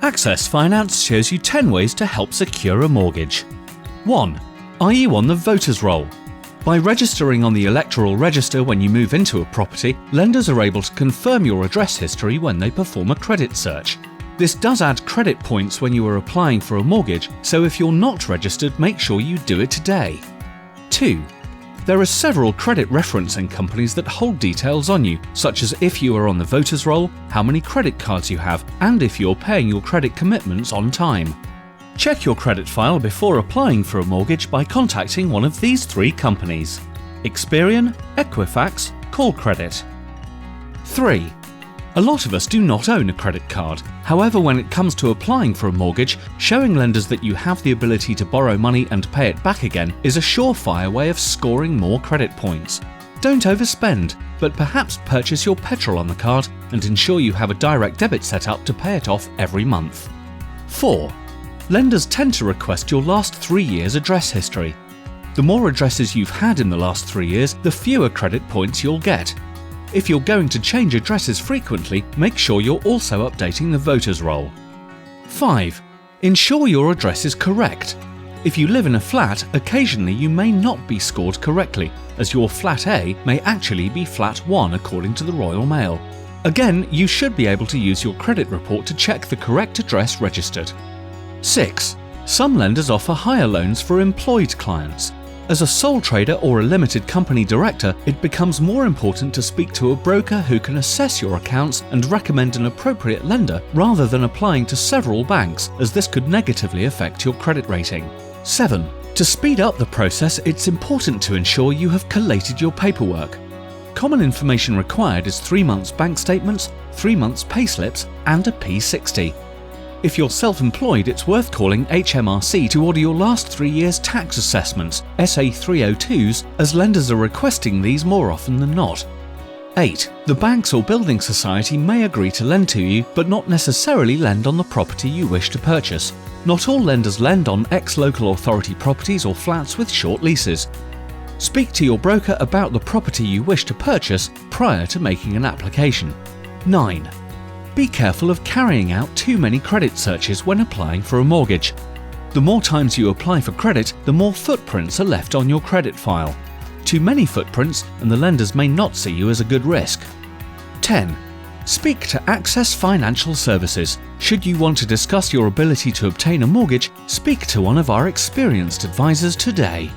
Access Finance shows you 10 ways to help secure a mortgage. 1. Are you on the voters roll? By registering on the electoral register when you move into a property, lenders are able to confirm your address history when they perform a credit search. This does add credit points when you are applying for a mortgage, so if you're not registered, make sure you do it today. 2. There are several credit referencing companies that hold details on you, such as if you are on the voters roll, how many credit cards you have, and if you're paying your credit commitments on time. Check your credit file before applying for a mortgage by contacting one of these 3 companies: Experian, Equifax, Callcredit. 3. A lot of us do not own a credit card. However, when it comes to applying for a mortgage, showing lenders that you have the ability to borrow money and pay it back again is a surefire way of scoring more credit points. Don't overspend, but perhaps purchase your petrol on the card and ensure you have a direct debit set up to pay it off every month. 4. Lenders tend to request your last 3 years' address history. The more addresses you've had in the last 3 years, the fewer credit points you'll get. If you're going to change addresses frequently, make sure you're also updating the voters roll. 5. Ensure your address is correct. If you live in a flat, occasionally you may not be scored correctly, as your flat A may actually be flat 1 according to the Royal Mail. Again, you should be able to use your credit report to check the correct address registered. 6. Some lenders offer hire loans for employed clients. As a sole trader or a limited company director, it becomes more important to speak to a broker who can assess your accounts and recommend an appropriate lender rather than applying to several banks, as this could negatively affect your credit rating. 7. To speed up the process, it's important to ensure you have collated your paperwork. Common information required is 3 months bank statements, 3 months payslips, and a P60. If you're self-employed, it's worth calling HMRC to order your last 3 years' tax assessments, SA302s, as lenders are requesting these more often than not. 8. The banks or building society may agree to lend to you, but not necessarily lend on the property you wish to purchase. Not all lenders lend on ex-local authority properties or flats with short leases. Speak to your broker about the property you wish to purchase prior to making an application. 9. Be careful of carrying out too many credit searches when applying for a mortgage. The more times you apply for credit, the more footprints are left on your credit file. Too many footprints and the lenders may not see you as a good risk. 10. Speak to Access Financial Services. Should you want to discuss your ability to obtain a mortgage, speak to one of our experienced advisors today.